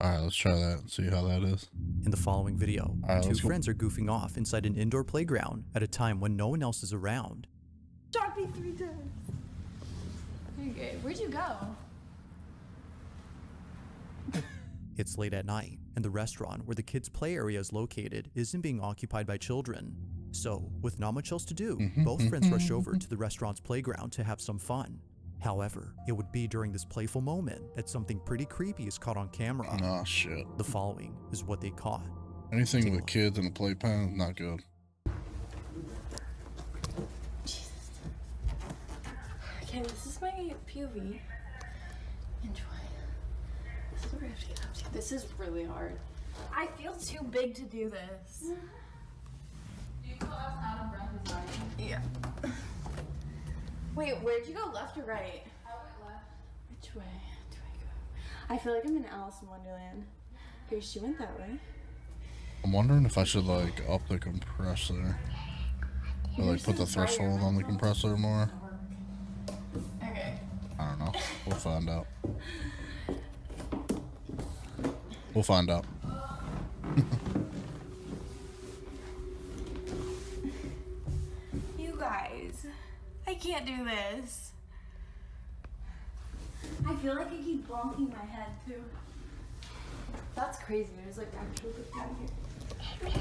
Alright, let's try that and see how that is. In the following video, Alright, two let's go. friends are goofing off inside an indoor playground at a time when no one else is around. Shot me 3 times. Okay, where'd you go? It's late at night, and the restaurant where the kids' play area is located isn't being occupied by children. So, with not much else to do, both friends rush over to the restaurant's playground to have some fun. However, it would be during this playful moment that something pretty creepy is caught on camera. Oh shit. The following is what they caught. Anything with kids in a playpen is not good. Jesus. Okay, this is my POV. Enjoy. This is what we have to get up to. This is really hard. I feel too big to do this. Do you feel as out of breath as I am? Yeah. Wait, where'd you go, left or right? I went left. Which way do I go? I feel like I'm in Alice in Wonderland. Okay, she went that way. I'm wondering if I should like up the compressor. Or like put the threshold on the compressor more. Okay. I don't know. We'll find out. We'll find out. You guys, I can't do this. I feel like I keep bonking my head too. That's crazy. There's like actual down here.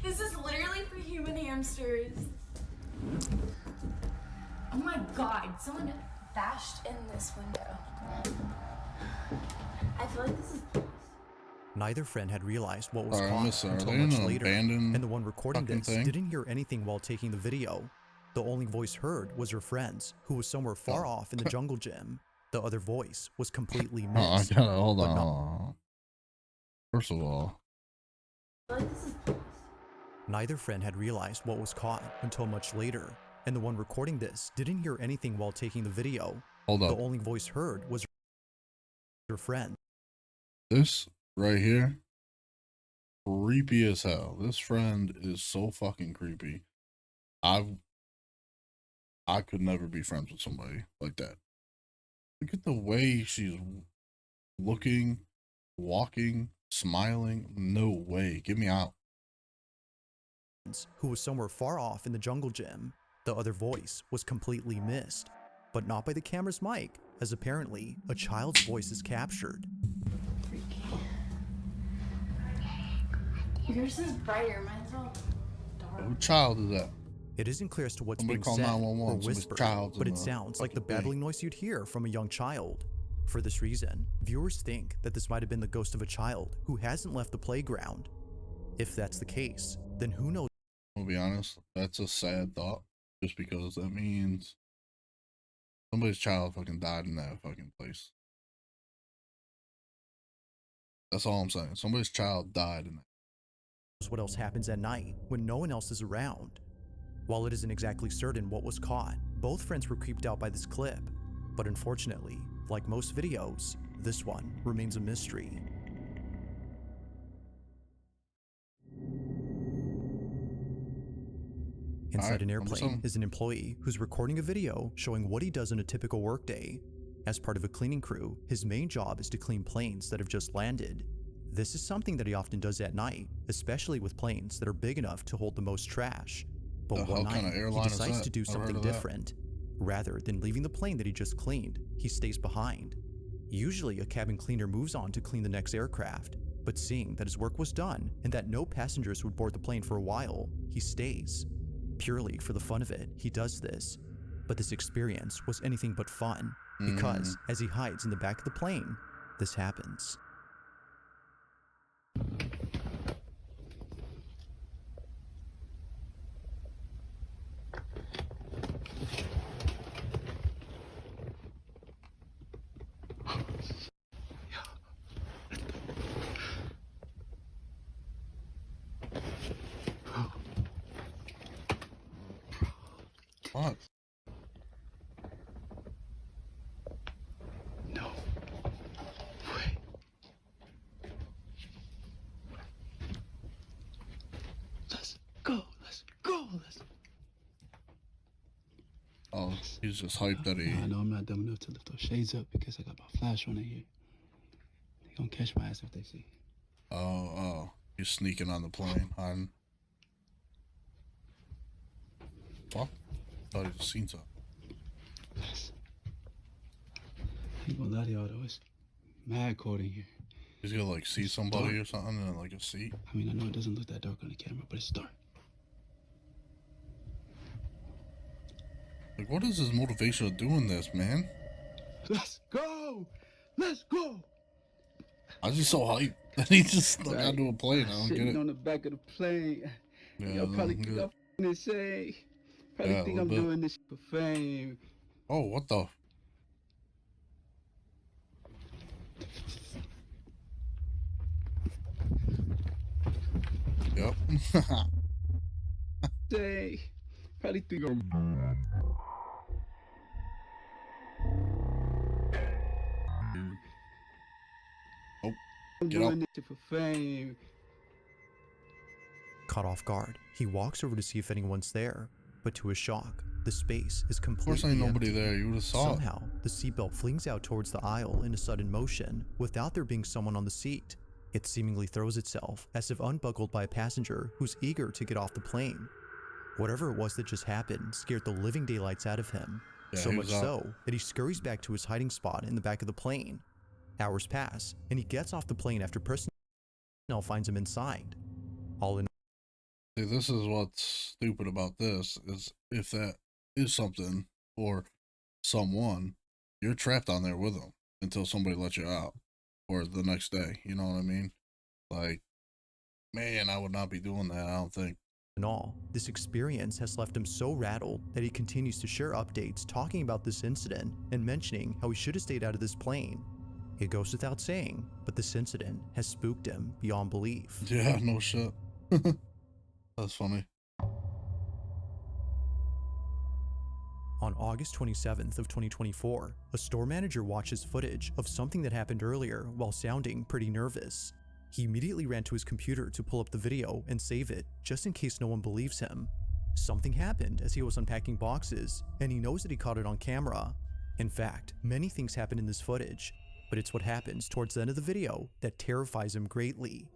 This is literally for human hamsters. Oh my god, someone bashed in this window. I feel like this is. Neither friend had realized what was Alright, caught Miss, are until they in much an later, abandoned and the one recording fucking this thing? didn't hear anything while taking the video. The only voice heard was her friend's, who was somewhere far off in the jungle gym. The other voice was completely Oh, I missed. gotta hold but on. First of all, I feel like this is. Neither friend had realized what was caught until much later, and the one recording this didn't hear anything while taking the video. hold The up. only voice heard was her friend. This right here, creepy as hell. This friend is so fucking creepy. I could never be friends with somebody like that. Look at the way she's looking, walking, smiling. No way. Get me out. Who was somewhere far off in the jungle gym. The other voice was completely missed, but not by the camera's mic, as apparently a child's voice is captured. Freaky. Yours is brighter. Mine's all dark. Who child is that? It isn't clear as to what's Somebody being call said 911. or Somebody's whispered, child's but in it the sounds like the fucking thing. babbling noise you'd hear from a young child. For this reason, viewers think that this might have been the ghost of a child who hasn't left the playground. If that's the case, then who knows? I'll be honest, that's a sad thought. Just because that means somebody's child fucking died in that fucking place. That's all I'm saying. Somebody's child died in that. What else happens at night when no one else is around. While it isn't exactly certain what was caught, both friends were creeped out by this clip. But unfortunately, like most videos, this one remains a mystery. Inside an airplane is an employee who's recording a video showing what he does in a typical workday. As part of a cleaning crew, his main job is to clean planes that have just landed. This is something that he often does at night, especially with planes that are big enough to hold the most trash. But one night, he decides to do something different. Rather than leaving the plane that he just cleaned, he stays behind. Usually, a cabin cleaner moves on to clean the next aircraft, but seeing that his work was done and that no passengers would board the plane for a while, he stays. Purely for the fun of it, he does this. But this experience was anything but fun, because as he hides in the back of the plane, this happens. What? No. Wait. Let's go. Let's go. Oh, he's just hyped that he. I know I'm not dumb enough to lift those shades up because I got my flash on in here. They gonna catch my ass if they see. Oh, you're sneaking on the plane, hiding. Fuck. Thought he just seen something. Yes. I ain't gonna lie to y'all though, it's mad cold in here. He's gonna like see It's somebody dark. or something in like a seat. I mean, I know it doesn't look that dark on the camera, but it's dark. Like, what is his motivation of doing this, man? Let's go! Let's go! I was just so hyped that he just snuck Right. onto a plane. I don't get Sitting it. on the back of the plane. Yeah, Y'all probably I'm think good. I'm f***ing insane. Probably Yeah, a think little I'm bit. doing this for fame. Oh, what the? Yep. Say, probably think I'm Oh, I'm get up. doing this shit for fame. Caught off guard, he walks over to see if anyone's there, but to his shock, the space is Of completely course ain't nobody empty. there. You would have saw it. Somehow, the seatbelt flings out towards the aisle in a sudden motion without there being someone on the seat. It seemingly throws itself as if unbuckled by a passenger who's eager to get off the plane. Whatever it was that just happened scared the living daylights out of him, Yeah, so he much was out. so that he scurries back to his hiding spot in the back of the plane. Hours pass, and he gets off the plane after personnel finds him inside. All in See, this is what's stupid about this is if that is something or someone, you're trapped on there with them until somebody lets you out or the next day. You know what I mean? Like, man, I would not be doing that. I don't think. all, this experience has left him so rattled that he continues to share updates talking about this incident and mentioning how he should have stayed out of this plane. It goes without saying, but this incident has spooked him beyond belief. Yeah, no shit. That's funny. On August 27th of 2024, a store manager watches footage of something that happened earlier while sounding pretty nervous. He immediately ran to his computer to pull up the video and save it, just in case no one believes him. Something happened as he was unpacking boxes, and he knows that he caught it on camera. In fact, many things happen in this footage, but it's what happens towards the end of the video that terrifies him greatly.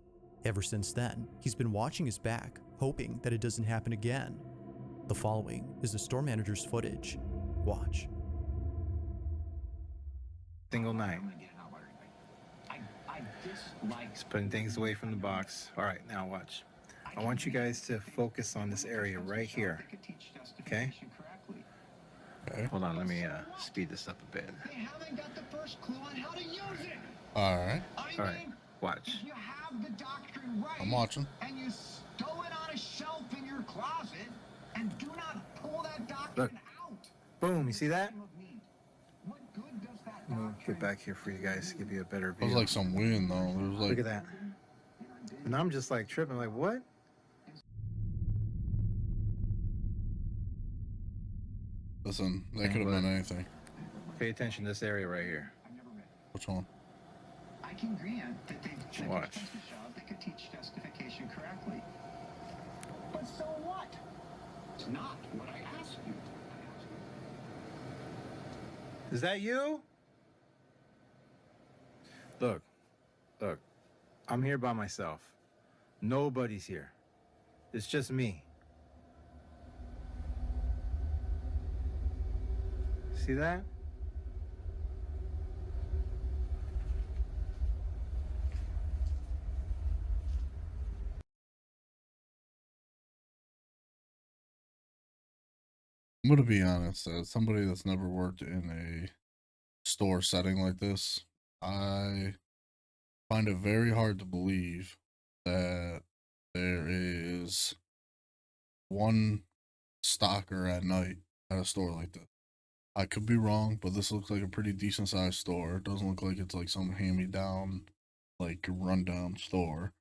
Ever since then, he's been watching his back, hoping that it doesn't happen again. The following is the store manager's footage. Watch. Single night. He's putting things away from the box. All right, now watch. I want you guys to focus on this area right here. Okay? Okay. Hold on, let me speed this up a bit. They haven't got the first clue on how to use it. All right. All right, watch. If you have the doctrine right, I'm watching. and you stow it on a shelf in your closet, and do not pull that doctrine Look. out. Boom, you see that? What good does that I'm gonna doctrine get back here for you guys to give you a better It was view. like some wind though. It was Look like at that. And I'm just like tripping, like, what? listen, that Okay, could have but- been anything. Pay attention to this area right here. Which one? I can grant that they Watch. they could teach justification correctly. But so what? It's not what I asked you. Is that you? Look, I'm here by myself. Nobody's here. It's just me. See that? I'm gonna be honest, as somebody that's never worked in a store setting like this, I find it very hard to believe that there is one stocker at night at a store like this. I could be wrong, but this looks like a pretty decent sized store. It doesn't look like it's like some hand-me-down, like rundown store.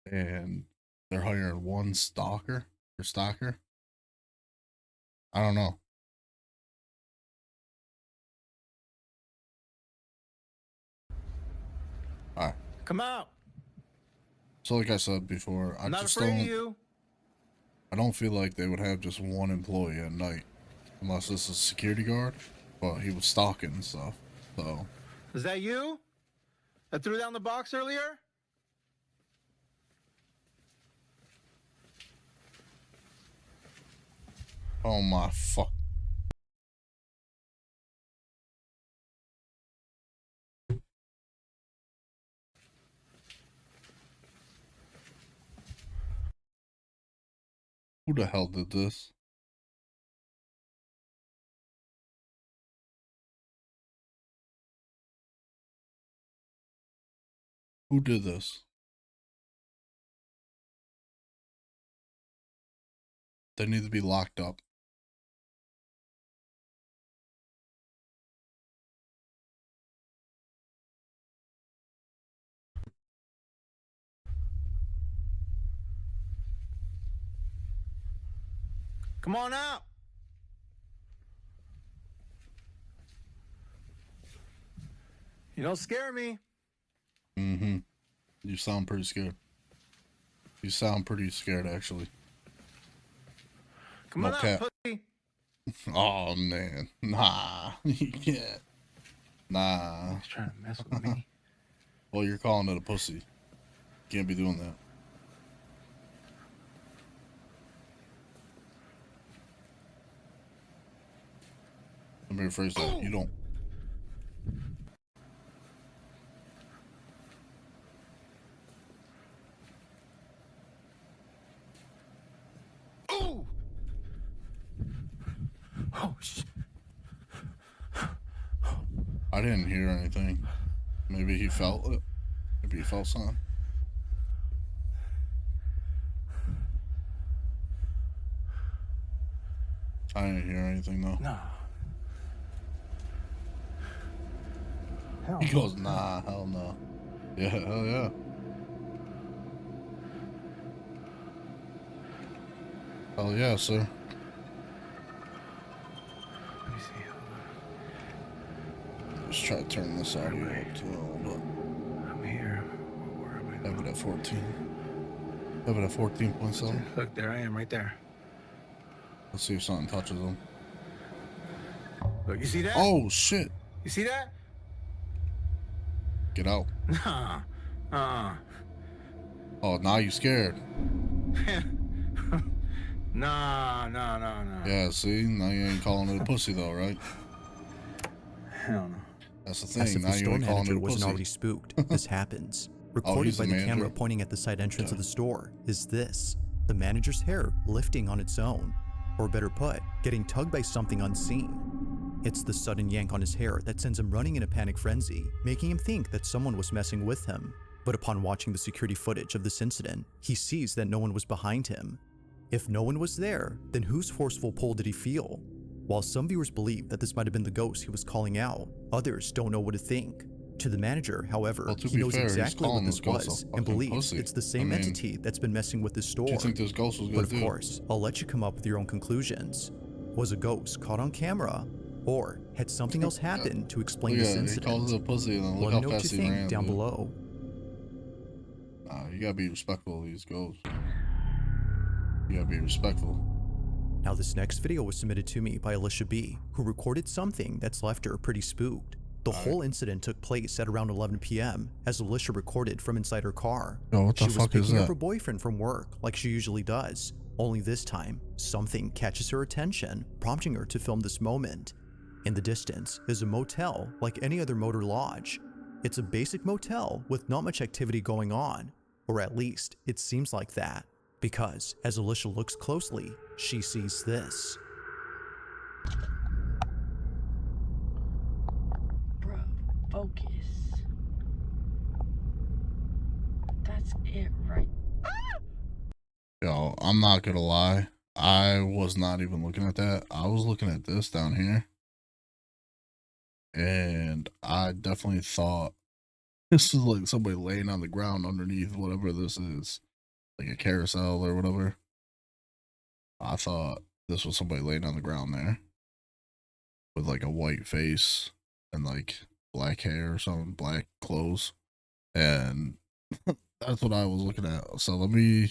And they're hiring one stalker or stocker. I don't know. All right. Come out. So like I said before, I I'm not just afraid don't. of you. I don't feel like they would have just one employee at night, unless this is a security guard. But he was stalking and stuff. So Is that you? I threw down the box earlier? Oh my fuck. Who the hell did this? Who did this? They need to be locked up. Come on out. You don't scare me. Mm-hmm. You sound pretty scared. You sound pretty scared, actually. Come No on cap. out, pussy. Oh, man. Nah. You can't. Nah. He's trying to mess with me. Well, you're calling it a pussy. Can't be doing that. Let me rephrase that. You don't. Ooh! Oh, shit. I didn't hear anything. Maybe he felt it. Maybe he felt something. I didn't hear anything, though. No. Hell He goes, nah, hell no. Yeah, hell yeah. Hell yeah, sir. Let me see. Let's try to turn this audio up too. Hold up. I'm here. Where am I? Have it at 14. Have it at 14.7. Look, there I am right there. Let's see if something touches him. Look, you see that? Oh, shit. You see that? Get out. Nah. Oh, now you scared. Nah. Yeah, see? Now you ain't calling it a pussy, though, right? Hell no. That's the thing. As if Now the you store ain't calling manager it a wasn't pussy. already spooked, this happens. Recorded he's by the the manager? camera pointing at the side entrance of the store is this: the manager's hair lifting on its own, or better put, getting tugged by something unseen. It's the sudden yank on his hair that sends him running in a panic frenzy, making him think that someone was messing with him. But upon watching the security footage of this incident, he sees that no one was behind him. If no one was there, then whose forceful pull did he feel? While some viewers believe that this might have been the ghost he was calling out, others don't know what to think. To the manager, however, Well, to he be knows fair, he's exactly what calling this this ghost a was and fucking believes pussy. it's the same I mean, entity that's been messing with this store. What do you think this ghost was But gonna of do? course, I'll let you come up with your own conclusions. Was a ghost caught on camera? Or had something else happened to explain this Yeah, he calls it a incident? pussy, and then look Let me how know what you fast he think ran. down Dude. below. Nah, you gotta be respectful of these ghosts. You gotta be respectful. Now this next video was submitted to me by Alicia B, who recorded something that's left her pretty spooked. The whole incident took place at around 11 p.m. as Alicia recorded from inside her car. Yo, what the She was fuck is picking up that? her boyfriend from work like she usually does. Only this time, something catches her attention, prompting her to film this moment. In the distance is a motel like any other motor lodge. It's a basic motel with not much activity going on, or at least it seems like that, because as Alicia looks closely, she sees this. Bro, focus. That's it right. Yo, I'm not gonna lie. I was not even looking at that. I was looking at this down here. And I definitely thought this is like somebody laying on the ground underneath whatever this is. Like a carousel or whatever. I thought this was somebody laying on the ground there. With like a white face and like black hair or something, black clothes. And that's what I was looking at. So let me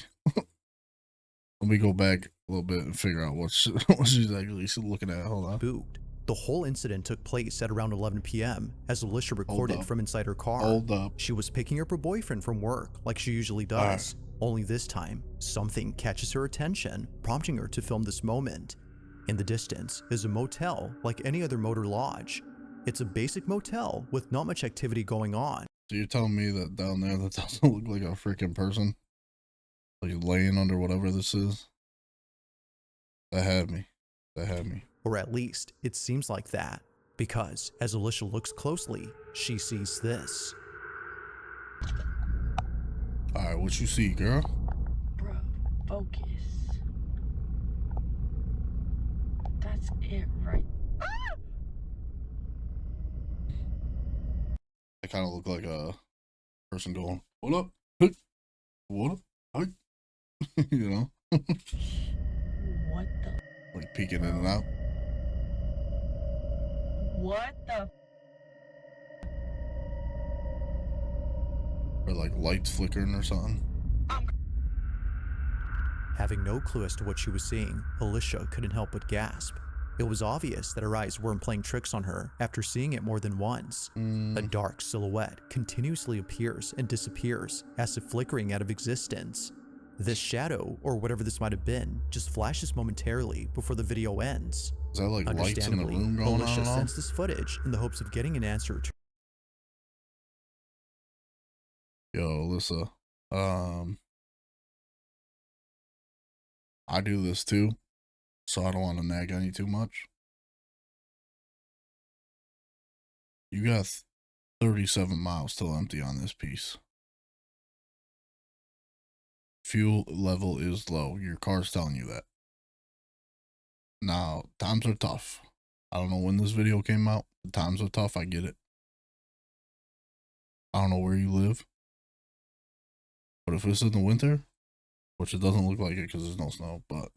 go back a little bit and figure out what she's actually looking at. Hold on. Spooked. The whole incident took place at around 11 p.m. as Alicia recorded from inside her car. Hold up. She was picking up her boyfriend from work like she usually does. Only this time, something catches her attention, prompting her to film this moment. In the distance is a motel like any other motor lodge. It's a basic motel with not much activity going on. So you're telling me that down there that doesn't look like a freaking person? Like laying under whatever this is? That had me. That had me. Or at least, it seems like that. Because as Alicia looks closely, she sees this. Alright, what you see, girl? Bro, focus. That's it right. It kind of looked like a person going, "What up? Hey. What up? Hey." You know? What the? Like peeking in and out. What the? Or like lights flickering or something. Having no clue as to what she was seeing, Alicia couldn't help but gasp. It was obvious that her eyes weren't playing tricks on her after seeing it more than once. A dark silhouette continuously appears and disappears as if flickering out of existence. This shadow, or whatever this might have been, just flashes momentarily before the video ends. Is that like lights in the room going on? Alicia sends this footage in the hopes of getting an answer to. Yo, Alyssa. I do this too, so I don't want to nag on you too much. You got 37 miles till empty on this piece. Fuel level is low. Your car's telling you that. Now, times are tough. I don't know when this video came out. The times are tough. I get it. I don't know where you live. But if it's in the winter, which it doesn't look like it because there's no snow, but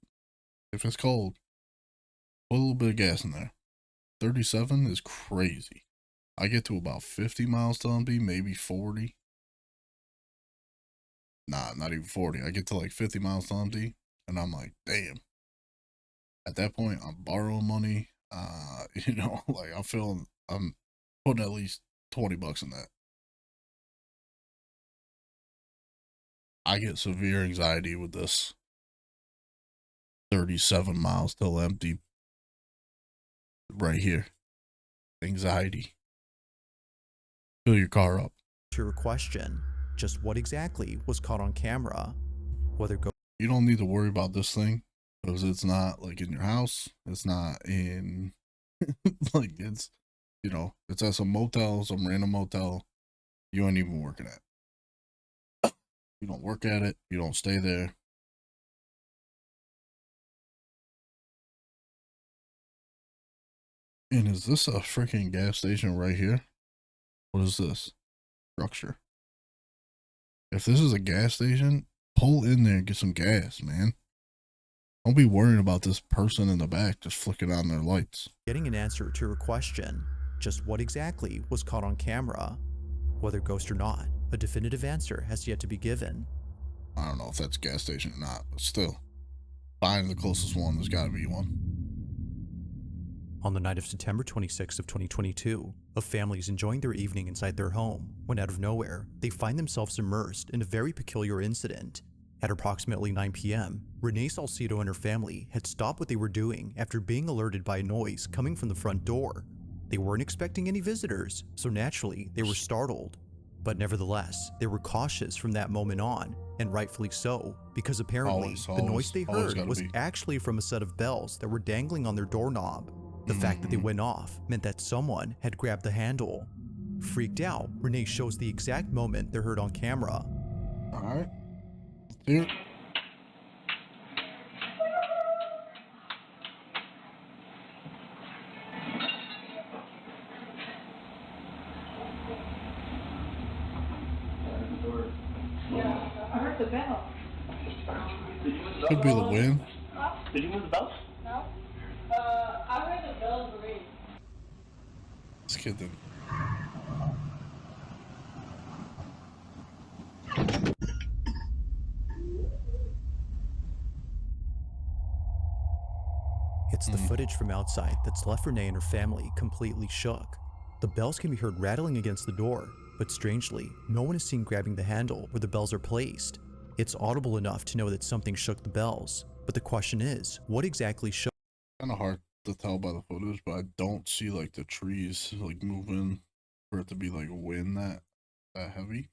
if it's cold, put a little bit of gas in there. 37 is crazy. I get to about 50 miles to empty, maybe 40. Nah, not even 40. I get to like 50 miles to empty, and I'm like, damn. At that point, I'm borrowing money. You know, like I'm putting at least 20 bucks in that. I get severe anxiety with this 37 miles till empty right here. Anxiety. Fill your car up. To your question, just what exactly was caught on camera? Whether you don't need to worry about this thing because it's not like in your house. It's not in like it's, you know, it's at some motel, some random motel you ain't even working at. You don't work at it. You don't stay there. And is this a freaking gas station right here? What is this? Structure. If this is a gas station, pull in there and get some gas, man. Don't be worrying about this person in the back just flicking on their lights. Getting an answer to your question, just what exactly was caught on camera? Whether ghost or not, a definitive answer has yet to be given. I don't know if that's a gas station or not, but still, find the closest one. There's got to be one. On the night of September 26th of 2022, a family is enjoying their evening inside their home when out of nowhere, they find themselves immersed in a very peculiar incident. At approximately 9 p.m., Renee Salcido and her family had stopped what they were doing after being alerted by a noise coming from the front door. They weren't expecting any visitors, so naturally, they were startled. But nevertheless, they were cautious from that moment on, and rightfully so, because apparently the noise they heard was actually from a set of bells that were dangling on their doorknob. The fact that they went off meant that someone had grabbed the handle. Freaked out, Renee shows the exact moment they're heard on camera. All right. Here. I heard the bell. Could be the wind. Did you move the bell? No? I heard the bell ring. This kid didn't. It's the footage from outside that's left Renee and her family completely shook. The bells can be heard rattling against the door, but strangely, no one is seen grabbing the handle where the bells are placed. It's audible enough to know that something shook the bells, but the question is, what exactly shook? Kind of hard to tell by the footage, but I don't see like the trees like moving for it to be like wind that heavy.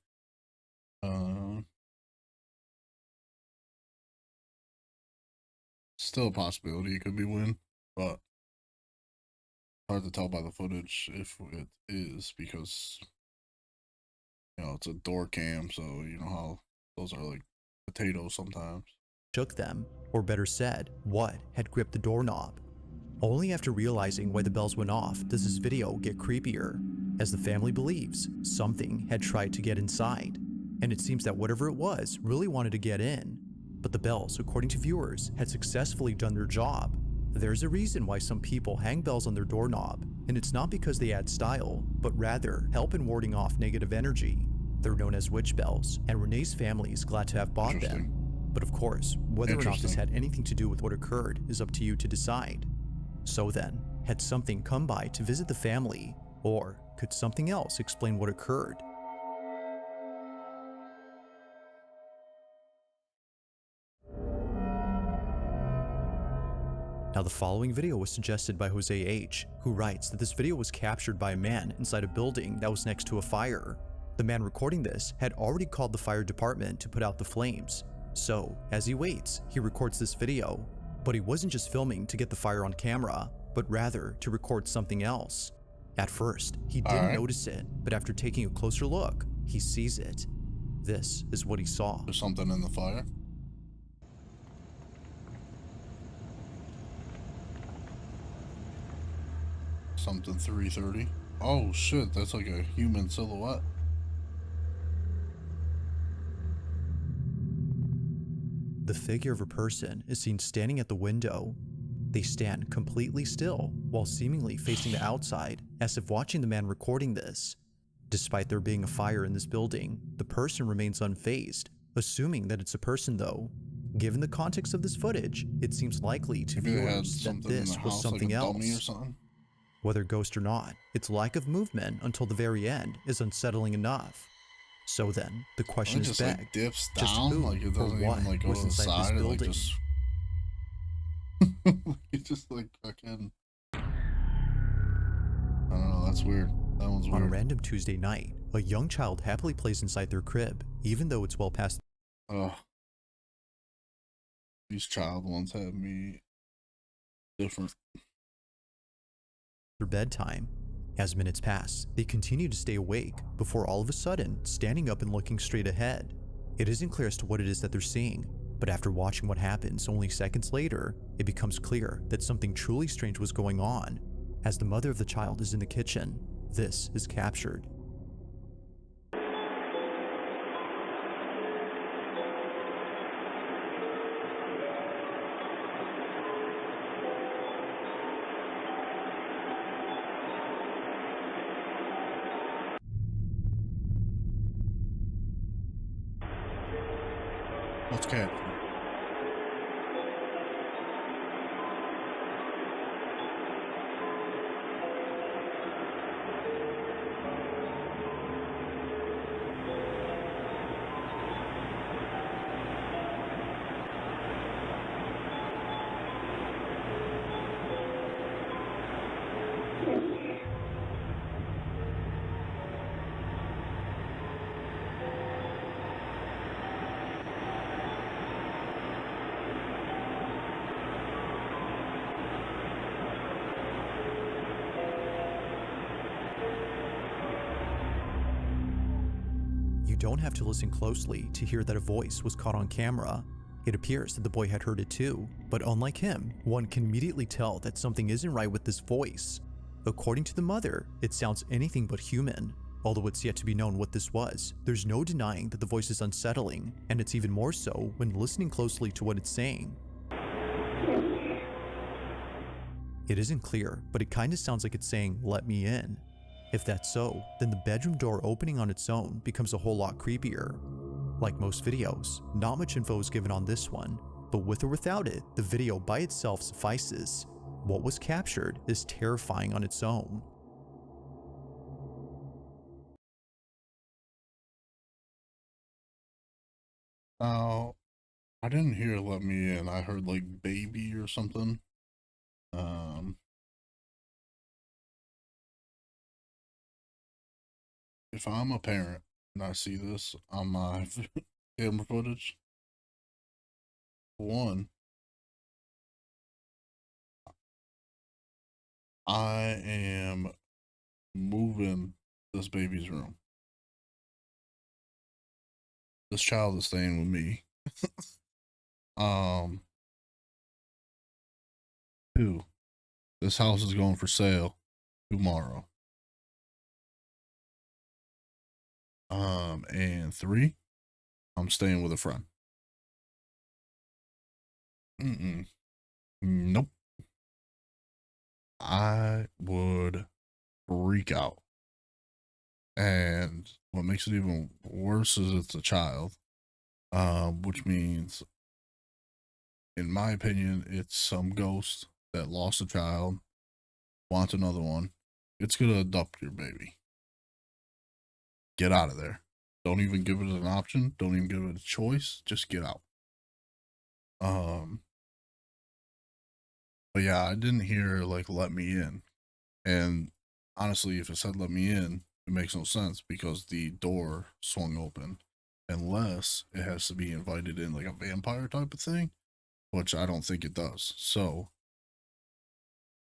Still a possibility it could be wind, but hard to tell by the footage if it is, because you know it's a door cam, so you know how those are like potatoes sometimes. Shook them, or better said, what had gripped the doorknob. Only after realizing why the bells went off does this video get creepier, as the family believes something had tried to get inside, and it seems that whatever it was really wanted to get in. But the bells, according to viewers, had successfully done their job. There's a reason why some people hang bells on their doorknob, and it's not because they add style, but rather help in warding off negative energy. They're known as witch bells, and Renee's family is glad to have bought them. But of course, whether or not this had anything to do with what occurred is up to you to decide. So then, had something come by to visit the family, or could something else explain what occurred? Now, the following video was suggested by Jose H., who writes that this video was captured by a man inside a building that was next to a fire. The man recording this had already called the fire department to put out the flames. So, as he waits, he records this video. But he wasn't just filming to get the fire on camera, but rather to record something else. At first, he didn't notice it, but after taking a closer look, he sees it. This is what he saw. There's something in the fire. Something 330. Oh shit, that's like a human silhouette. The figure of a person is seen standing at the window. They stand completely still while seemingly facing the outside, as if watching the man recording this. Despite there being a fire in this building, the person remains unfazed, assuming that it's a person though. Given the context of this footage, it seems likely to viewers that this was something else. Whether ghost or not, its lack of movement until the very end is unsettling enough. So then, the question is begged, like dips just down, who like it or doesn't what even like go was to the inside side, this it like building? just it just like fucking, I don't know, that's weird. That one's weird. On a random Tuesday night, a young child happily plays inside their crib, even though it's well past these child ones have me different. their bedtime. As minutes pass, they continue to stay awake before all of a sudden standing up and looking straight ahead. It isn't clear as to what it is that they're seeing, but after watching what happens only seconds later, it becomes clear that something truly strange was going on. As the mother of the child is in the kitchen, this is captured. What's captured? You don't have to listen closely to hear that a voice was caught on camera. It appears that the boy had heard it too, but unlike him, one can immediately tell that something isn't right with this voice. According to the mother, it sounds anything but human. Although it's yet to be known what this was, there's no denying that the voice is unsettling, and it's even more so when listening closely to what it's saying. It isn't clear, but it kinda sounds like it's saying, "Let me in." If that's so, then the bedroom door opening on its own becomes a whole lot creepier. Like most videos, not much info is given on this one, but with or without it, the video by itself suffices. What was captured is terrifying on its own. Now, I didn't hear "let me in." I heard like "baby" or something. If I'm a parent and I see this on my camera footage, one, I am moving this baby's room. This child is staying with me. um, Two, this house is going for sale tomorrow. And three, I'm staying with a friend. Nope. I would freak out. And what makes it even worse is it's a child, which means, in my opinion, it's some ghost that lost a child, wants another one. It's gonna adopt your baby. Get out of there. Don't even give it an option. Don't even give it a choice. Just get out. But yeah, I didn't hear like "let me in." And honestly, if it said "let me in," it makes no sense because the door swung open. Unless it has to be invited in like a vampire type of thing, which I don't think it does. So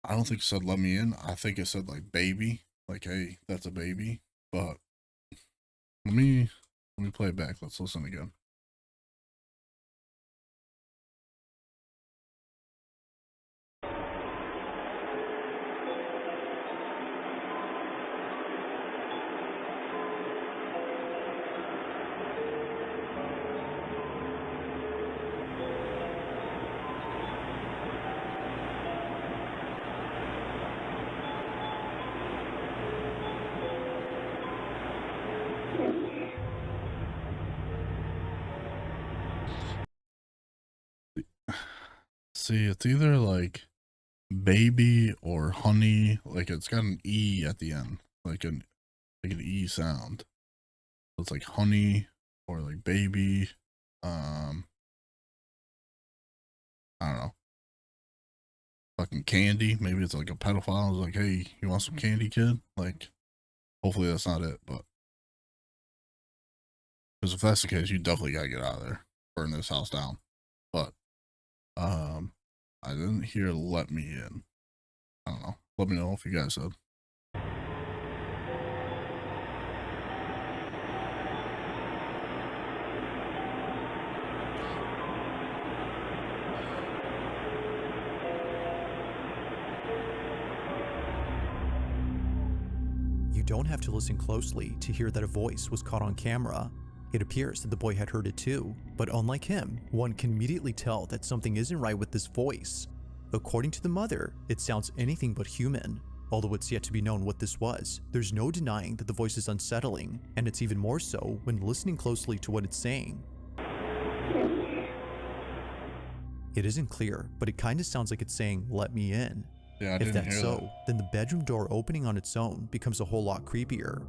I don't think it said "let me in." I think it said like "baby," like, hey, that's a baby. But let me play it back. Let's listen again. See, it's either like "baby" or "honey." Like it's got an E at the end, like an E sound. So it's like "honey" or like "baby." I don't know. Fucking "candy." Maybe it's like a pedophile. It's like, hey, you want some candy, kid? Like, hopefully that's not it. But because if that's the case, you definitely gotta get out of there, burn this house down. But I didn't hear "let me in." I don't know. Let me know if you guys said. You don't have to listen closely to hear that a voice was caught on camera. It appears that the boy had heard it too, but unlike him, one can immediately tell that something isn't right with this voice. According to the mother, it sounds anything but human. Although it's yet to be known what this was, there's no denying that the voice is unsettling, and it's even more so when listening closely to what it's saying. It isn't clear, but it kinda sounds like it's saying, "let me in." Yeah, I If didn't that's hear so, that. then the bedroom door opening on its own becomes a whole lot creepier.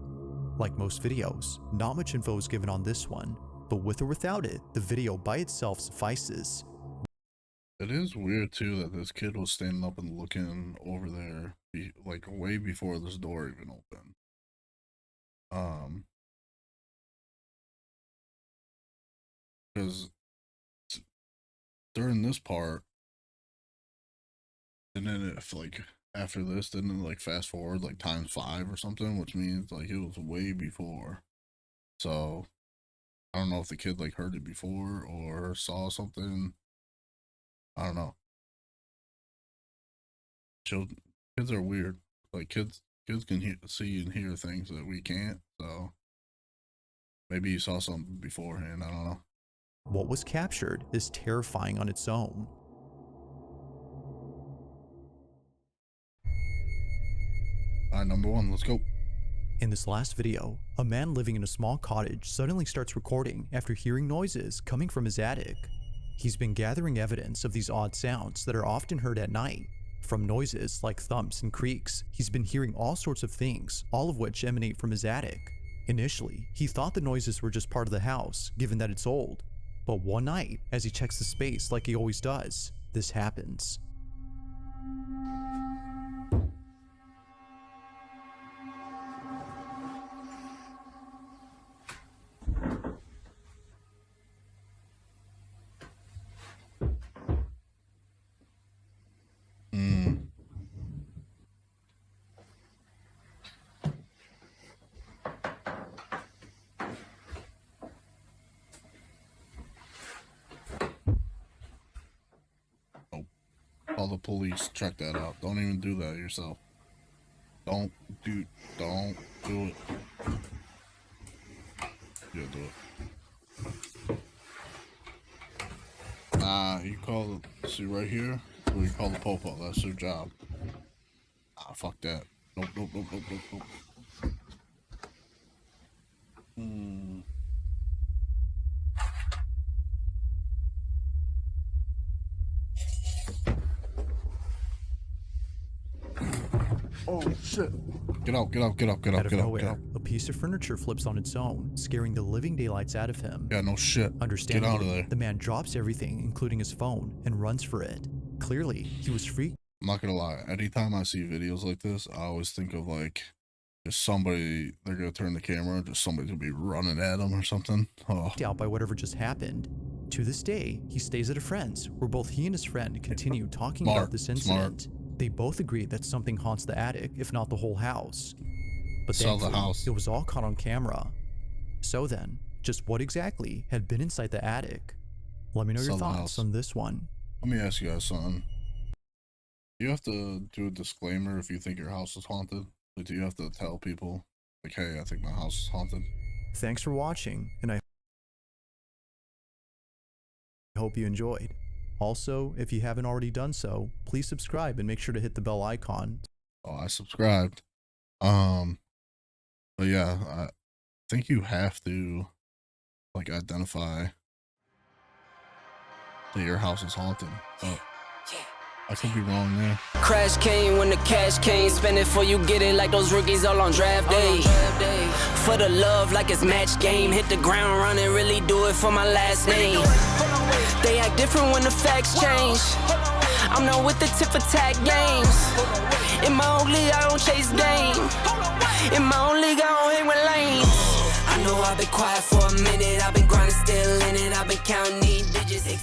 Like most videos, not much info is given on this one, but with or without it, the video by itself suffices. It is weird too that this kid was standing up and looking over there, like way before this door even opened. Because during this part, and then if like after this, didn't it like fast forward like ×5 or something, which means like it was way before. So I don't know if the kid like heard it before or saw something. I don't know. Children, kids are weird. Like kids can see and hear things that we can't. So maybe you saw something beforehand. I don't know. What was captured is terrifying on its own. All right, number one, let's go. In this last video, a man living in a small cottage suddenly starts recording after hearing noises coming from his attic. He's been gathering evidence of these odd sounds that are often heard at night. From noises like thumps and creaks, he's been hearing all sorts of things, all of which emanate from his attic. Initially, he thought the noises were just part of the house, given that it's old. But one night, as he checks the space like he always does, this happens. Call the police. Check that out. Don't even do that yourself. Don't do it. Yeah, do it. Nah, you call the, see right here, or you call the popo. That's their job. Ah, fuck that. Nope. Oh shit. Get out. Out of nowhere, a piece of furniture flips on its own, scaring the living daylights out of him. Yeah, no shit. Understandably, Get out of there. the man drops everything, including his phone, and runs for it. Clearly, he was freaked. I'm not gonna lie. Anytime I see videos like this, I always think of like just somebody, they're gonna turn the camera, just somebody's gonna be running at them or something. Oh. Out by whatever just happened. To this day, he stays at a friend's, where both he and his friend continue talking about this incident. They both agree that something haunts the attic, if not the whole house. But Sell the thankfully, house. it was all caught on camera. So then, just what exactly had been inside the attic? Let me know your Sell the thoughts house. on this one. Let me ask you guys something. You have to do a disclaimer if you think your house is haunted. Like, do you have to tell people, like, hey, I think my house is haunted? Thanks for watching, and I hope you enjoyed. Also, if you haven't already done so, please subscribe and make sure to hit the bell icon. Oh, I subscribed. But yeah, I think you have to, like, identify that your house is haunted. But I could be wrong there. Crash came when the cash came. Spend it before you get it like those rookies all on draft day. For the love like it's match game. Hit the ground running, really do it for my last name. They act different when the facts change. I'm not with the tip for tat games. In my own league, I don't chase game. In my own league, I don't hang with lanes. I know I've been quiet for a minute. I've been grinding, still in it. I've been counting these digits.